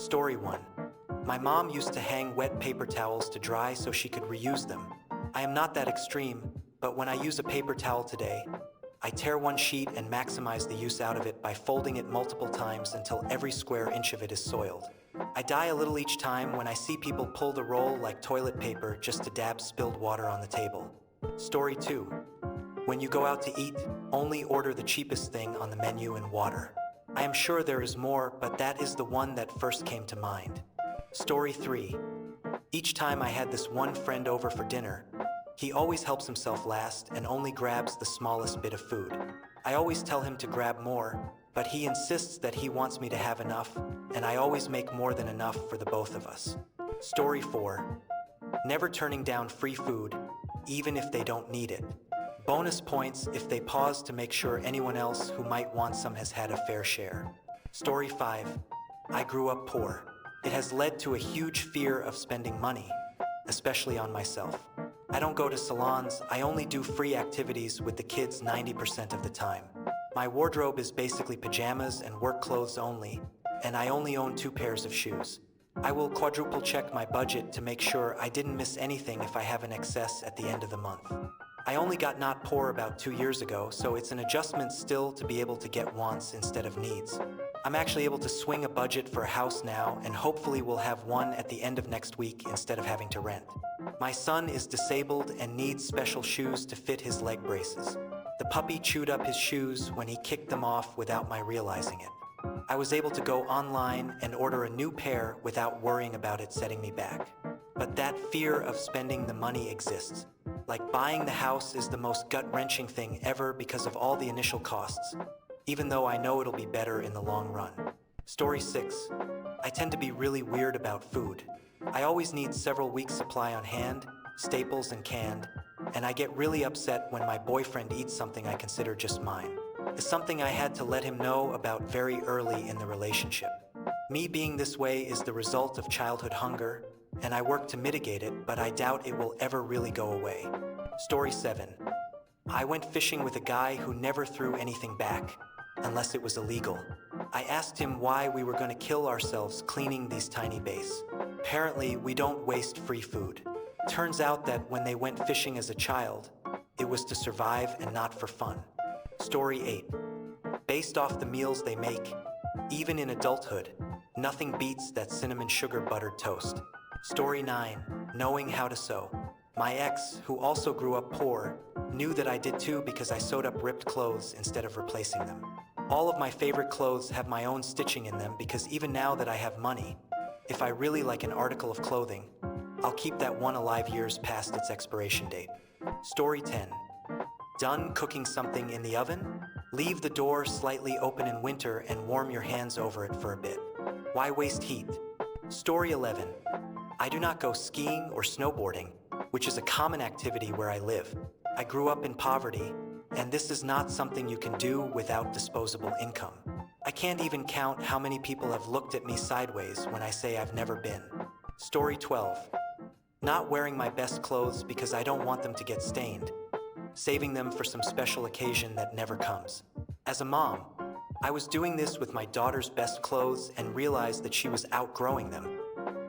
Story 1. My mom used to hang wet paper towels to dry so she could reuse them. I am not that extreme, but when I use a paper towel today, I tear one sheet and maximize the use out of it by folding it multiple times until every square inch of it is soiled. I die a little each time when I see people pull the roll like toilet paper just to dab spilled water on the table. Story 2. When you go out to eat, only order the cheapest thing on the menu and water. I am sure there is more, but that is the one that first came to mind. Story 3. Each time I had this one friend over for dinner, he always helps himself last and only grabs the smallest bit of food. I always tell him to grab more, but he insists that he wants me to have enough, and I always make more than enough for the both of us. Story 4. Never turning down free food, even if they don't need it. Bonus points if they pause to make sure anyone else who might want some has had a fair share. Story 5. I grew up poor. It has led to a huge fear of spending money, especially on myself. I don't go to salons, I only do free activities with the kids 90% of the time. My wardrobe is basically pajamas and work clothes only, and I only own 2 pairs of shoes. I will quadruple check my budget to make sure I didn't miss anything if I have an excess at the end of the month. I only got not poor about 2 years ago, so it's an adjustment still to be able to get wants instead of needs. I'm actually able to swing a budget for a house now, and hopefully we'll have one at the end of next week instead of having to rent. My son is disabled and needs special shoes to fit his leg braces. The puppy chewed up his shoes when he kicked them off without my realizing it. I was able to go online and order a new pair without worrying about it setting me back. But that fear of spending the money exists. Like buying the house is the most gut-wrenching thing ever because of all the initial costs, even though I know it'll be better in the long run. Story 6. I tend to be really weird about food. I always need several weeks' supply on hand, staples and canned, and I get really upset when my boyfriend eats something I consider just mine. It's something I had to let him know about very early in the relationship. Me being this way is the result of childhood hunger, and I work to mitigate it, but I doubt it will ever really go away. Story 7. I went fishing with a guy who never threw anything back, unless it was illegal. I asked him why we were going to kill ourselves cleaning these tiny bays. Apparently, we don't waste free food. Turns out that when they went fishing as a child, it was to survive and not for fun. Story 8. Based off the meals they make, even in adulthood, nothing beats that cinnamon sugar buttered toast. Story 9. Knowing how to sew. My ex, who also grew up poor, knew that I did too because I sewed up ripped clothes instead of replacing them. All of my favorite clothes have my own stitching in them because even now that I have money, if I really like an article of clothing, I'll keep that one alive years past its expiration date. Story 10. Done cooking something in the oven? Leave the door slightly open in winter and warm your hands over it for a bit. Why waste heat? Story 11. I do not go skiing or snowboarding, which is a common activity where I live. I grew up in poverty, and this is not something you can do without disposable income. I can't even count how many people have looked at me sideways when I say I've never been. Story 12. Not wearing my best clothes because I don't want them to get stained, saving them for some special occasion that never comes. As a mom, I was doing this with my daughter's best clothes and realized that she was outgrowing them,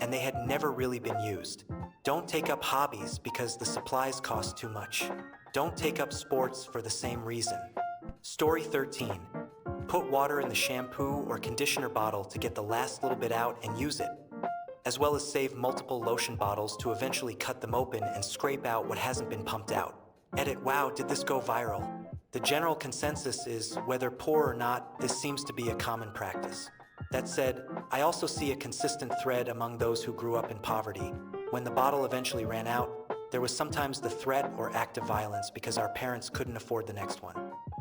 and they had never really been used. Don't take up hobbies because the supplies cost too much. Don't take up sports for the same reason. Story 13. Put water in the shampoo or conditioner bottle to get the last little bit out and use it, as well as save multiple lotion bottles to eventually cut them open and scrape out what hasn't been pumped out. Edit, wow, did this go viral? The general consensus is, whether poor or not, this seems to be a common practice. That said, I also see a consistent thread among those who grew up in poverty. When the bottle eventually ran out, there was sometimes the threat or act of violence because our parents couldn't afford the next one.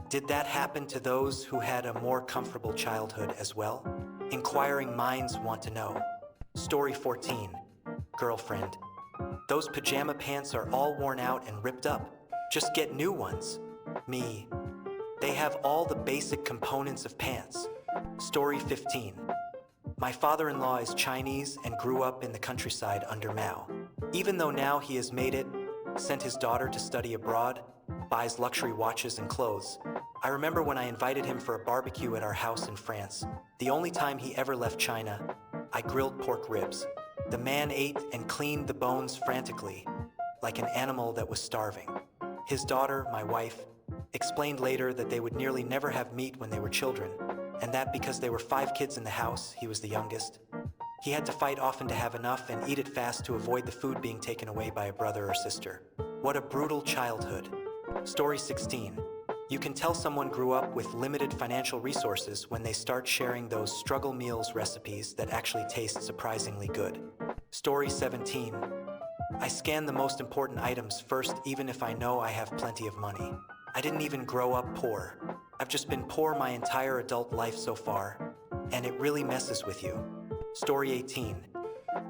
Did that happen to those who had a more comfortable childhood as well? Inquiring minds want to know. Story 14. Girlfriend. Those pajama pants are all worn out and ripped up. Just get new ones. Me. They have all the basic components of pants. Story 15. My father-in-law is Chinese and grew up in the countryside under Mao. Even though now he has made it, sent his daughter to study abroad, buys luxury watches and clothes, I remember when I invited him for a barbecue at our house in France, the only time he ever left China, I grilled pork ribs. The man ate and cleaned the bones frantically, like an animal that was starving. His daughter, my wife, explained later that they would nearly never have meat when they were children, and that because there were 5 kids in the house, he was the youngest. He had to fight often to have enough and eat it fast to avoid the food being taken away by a brother or sister. What a brutal childhood. Story 16. You can tell someone grew up with limited financial resources when they start sharing those struggle meals recipes that actually taste surprisingly good. Story 17. I scan the most important items first even if I know I have plenty of money. I didn't even grow up poor. I've just been poor my entire adult life so far, and it really messes with you. Story 18.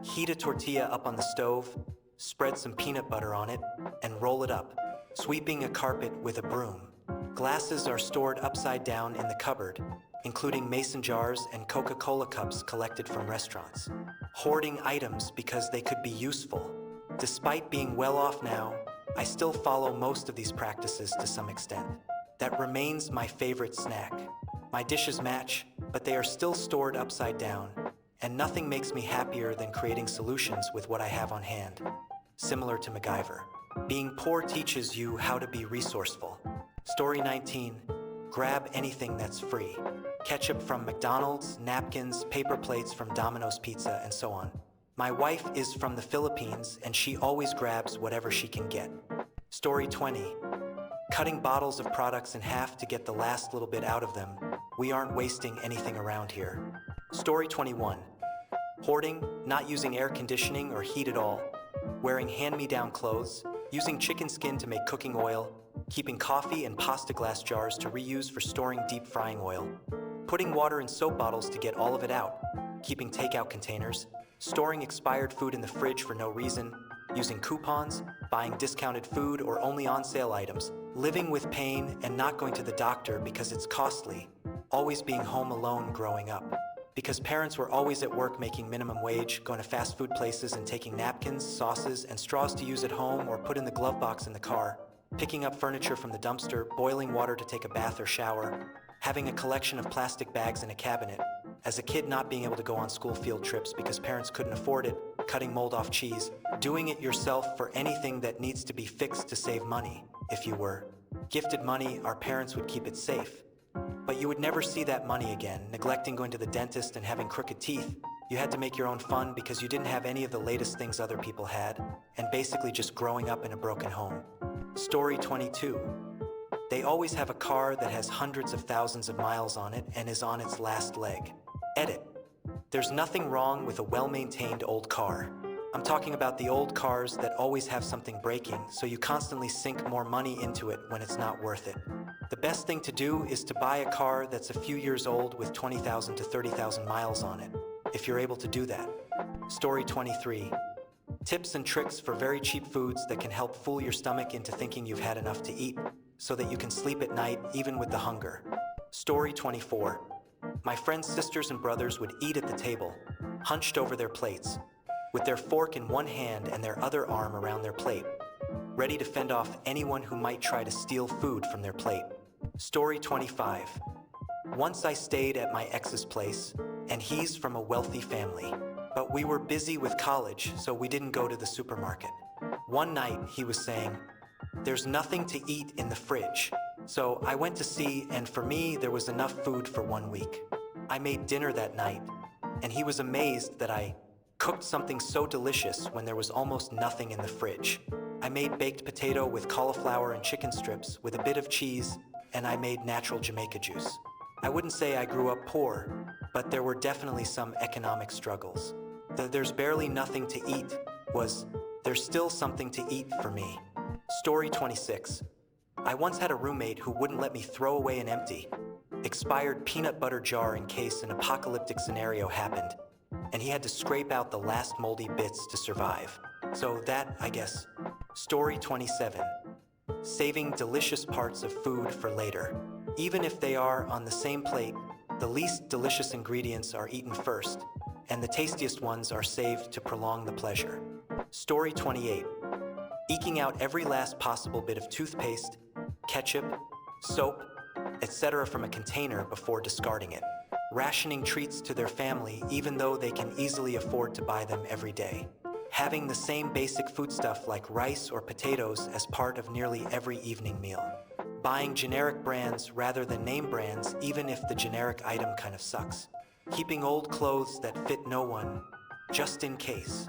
Heat a tortilla up on the stove, spread some peanut butter on it, and roll it up, sweeping a carpet with a broom. Glasses are stored upside down in the cupboard, including mason jars and Coca-Cola cups collected from restaurants. Hoarding items because they could be useful. Despite being well off now, I still follow most of these practices to some extent. That remains my favorite snack. My dishes match, but they are still stored upside down, and nothing makes me happier than creating solutions with what I have on hand. Similar to MacGyver. Being poor teaches you how to be resourceful. Story 19. Grab anything that's free. Ketchup from McDonald's, napkins, paper plates from Domino's Pizza, and so on. My wife is from the Philippines, and she always grabs whatever she can get. Story 20. Cutting bottles of products in half to get the last little bit out of them. We aren't wasting anything around here. Story 21. Hoarding, not using air conditioning or heat at all. Wearing hand-me-down clothes. Using chicken skin to make cooking oil. Keeping coffee and pasta glass jars to reuse for storing deep frying oil. Putting water in soap bottles to get all of it out. Keeping takeout containers. Storing expired food in the fridge for no reason, using coupons, buying discounted food or only on sale items, living with pain and not going to the doctor because it's costly, always being home alone growing up. Because parents were always at work making minimum wage, going to fast food places and taking napkins, sauces, and straws to use at home or put in the glove box in the car, picking up furniture from the dumpster, boiling water to take a bath or shower, having a collection of plastic bags in a cabinet, as a kid not being able to go on school field trips because parents couldn't afford it, cutting mold off cheese, doing it yourself for anything that needs to be fixed to save money. If you were gifted money, our parents would keep it safe. But you would never see that money again, neglecting going to the dentist and having crooked teeth. You had to make your own fun because you didn't have any of the latest things other people had, and basically just growing up in a broken home. Story 22. They always have a car that has hundreds of thousands of miles on it and is on its last leg. Edit. There's nothing wrong with a well-maintained old car. I'm talking about the old cars that always have something breaking, so you constantly sink more money into it when it's not worth it. The best thing to do is to buy a car that's a few years old with 20,000 to 30,000 miles on it, if you're able to do that. Story 23. Tips and tricks for very cheap foods that can help fool your stomach into thinking you've had enough to eat, so that you can sleep at night even with the hunger. Story 24. My friends' sisters and brothers would eat at the table, hunched over their plates, with their fork in one hand and their other arm around their plate, ready to fend off anyone who might try to steal food from their plate. Story 25. Once I stayed at my ex's place, and he's from a wealthy family, but we were busy with college, so we didn't go to the supermarket. One night, he was saying, "There's nothing to eat in the fridge." So I went to see, and for me, there was enough food for 1 week. I made dinner that night, and he was amazed that I cooked something so delicious when there was almost nothing in the fridge. I made baked potato with cauliflower and chicken strips with a bit of cheese, and I made natural Jamaica juice. I wouldn't say I grew up poor, but there were definitely some economic struggles. There's barely nothing to eat was, there's still something to eat for me. Story 26. I once had a roommate who wouldn't let me throw away an empty, expired peanut butter jar in case an apocalyptic scenario happened, and he had to scrape out the last moldy bits to survive. So that, I guess. Story 27. Saving delicious parts of food for later. Even if they are on the same plate, the least delicious ingredients are eaten first, and the tastiest ones are saved to prolong the pleasure. Story 28. Eking out every last possible bit of toothpaste, ketchup, soap, etc. from a container before discarding it. rationing treats to their family even though they can easily afford to buy them every day, having the same basic foodstuff like rice or potatoes as part of nearly every evening meal, buying generic brands rather than name brands even if the generic item kind of sucks, keeping old clothes that fit no one, just in case,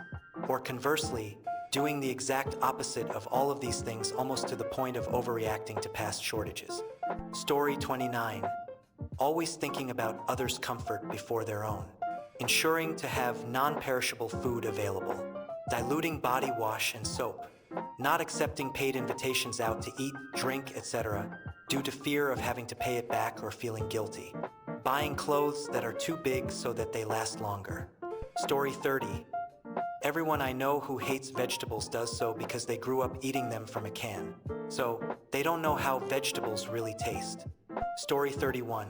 or conversely, doing the exact opposite of all of these things almost to the point of overreacting to past shortages. Story 29. Always thinking about others' comfort before their own. Ensuring to have non-perishable food available. Diluting body wash and soap. Not accepting paid invitations out to eat, drink, etc. due to fear of having to pay it back or feeling guilty. Buying clothes that are too big so that they last longer. Story 30. Everyone I know who hates vegetables does so because they grew up eating them from a can. So, they don't know how vegetables really taste. Story 31.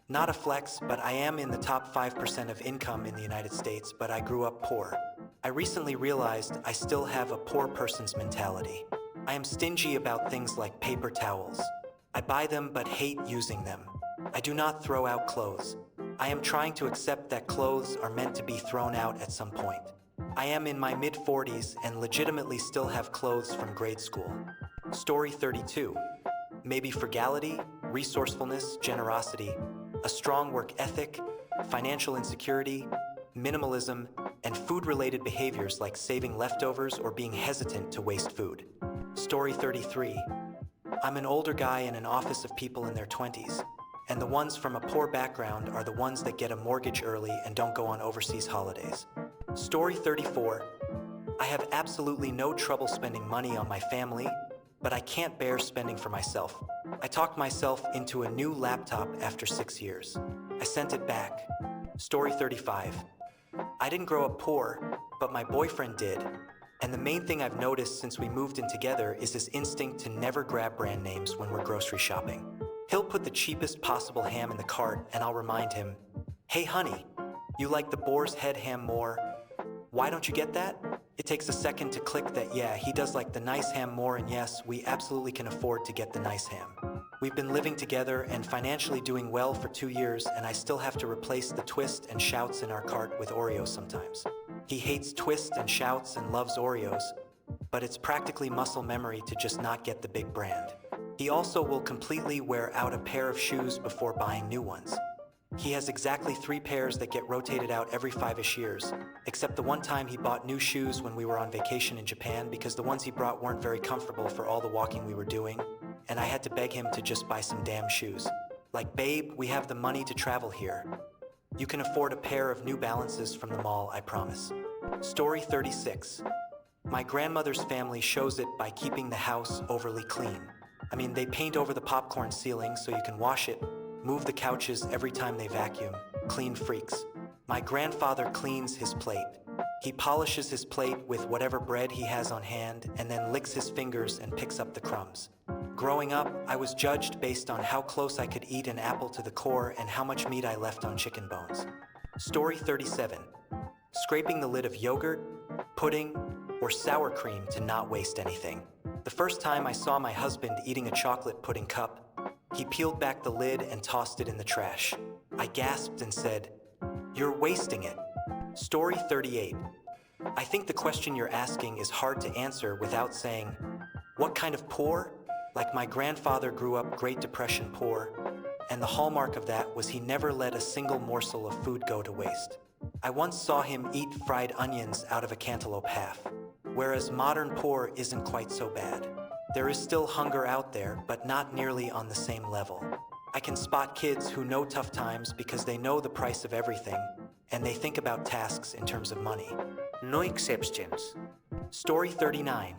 Not a flex, but I am in the top 5% of income in the United States, but I grew up poor. I recently realized I still have a poor person's mentality. I am stingy about things like paper towels. I buy them but hate using them. I do not throw out clothes. I am trying to accept that clothes are meant to be thrown out at some point. I am in my mid-40s and legitimately still have clothes from grade school. Story 32. Maybe frugality, resourcefulness, generosity, a strong work ethic, financial insecurity, minimalism, and food-related behaviors like saving leftovers or being hesitant to waste food. Story 33. I'm an older guy in an office of people in their 20s, and the ones from a poor background are the ones that get a mortgage early and don't go on overseas holidays. Story 34. I have absolutely no trouble spending money on my family, but I can't bear spending for myself. I talked myself into a new laptop after 6 years. I sent it back. Story 35. I didn't grow up poor, but my boyfriend did. And the main thing I've noticed since we moved in together is his instinct to never grab brand names when we're grocery shopping. He'll put the cheapest possible ham in the cart and I'll remind him, "Hey honey, you like the boar's head ham more? Why don't you get that?" It takes a second to click that yeah, he does like the nice ham more, and yes, we absolutely can afford to get the nice ham. We've been living together and financially doing well for 2 years, and I still have to replace the twist and shouts in our cart with Oreos sometimes. He hates twist and shouts and loves Oreos, but it's practically muscle memory to just not get the big brand. He also will completely wear out a pair of shoes before buying new ones. He has exactly 3 pairs that get rotated out every 5-ish years, except the one time he bought new shoes when we were on vacation in Japan because the ones he brought weren't very comfortable for all the walking we were doing, and I had to beg him to just buy some damn shoes. Like, babe, we have the money to travel here. You can afford a pair of New Balances from the mall, I promise. Story 36. My grandmother's family shows it by keeping the house overly clean. I mean, they paint over the popcorn ceiling so you can wash it, move the couches every time they vacuum. Clean freaks. My grandfather cleans his plate. He polishes his plate with whatever bread he has on hand and then licks his fingers and picks up the crumbs. Growing up, I was judged based on how close I could eat an apple to the core and how much meat I left on chicken bones. Story 37. Scraping the lid of yogurt, pudding, or sour cream to not waste anything. The first time I saw my husband eating a chocolate pudding cup, he peeled back the lid and tossed it in the trash. I gasped and said, "You're wasting it." Story 38. I think the question you're asking is hard to answer without saying, what kind of poor? Like, my grandfather grew up Great Depression poor, and the hallmark of that was he never let a single morsel of food go to waste. I once saw him eat fried onions out of a cantaloupe half, whereas modern poor isn't quite so bad. There is still hunger out there, but not nearly on the same level. I can spot kids who know tough times because they know the price of everything, and they think about tasks in terms of money. No exceptions. Story 39.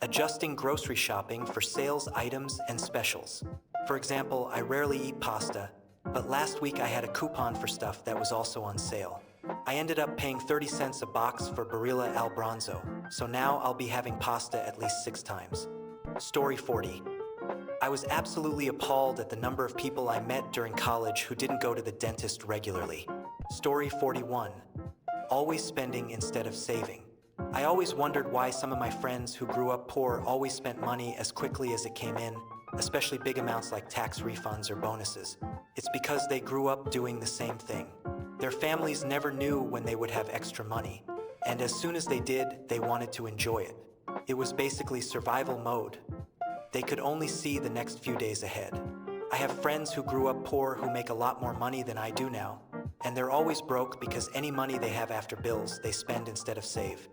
Adjusting grocery shopping for sales items and specials. For example, I rarely eat pasta, but last week I had a coupon for stuff that was also on sale. I ended up paying 30 cents a box for Barilla al Bronzo, so now I'll be having pasta at least 6 times. Story 40. I was absolutely appalled at the number of people I met during college who didn't go to the dentist regularly. Story 41. Always spending instead of saving. I always wondered why some of my friends who grew up poor always spent money as quickly as it came in, especially big amounts like tax refunds or bonuses. It's because they grew up doing the same thing. Their families never knew when they would have extra money, and as soon as they did, they wanted to enjoy it. It was basically survival mode. They could only see the next few days ahead. I have friends who grew up poor who make a lot more money than I do now, and they're always broke because any money they have after bills, they spend instead of save.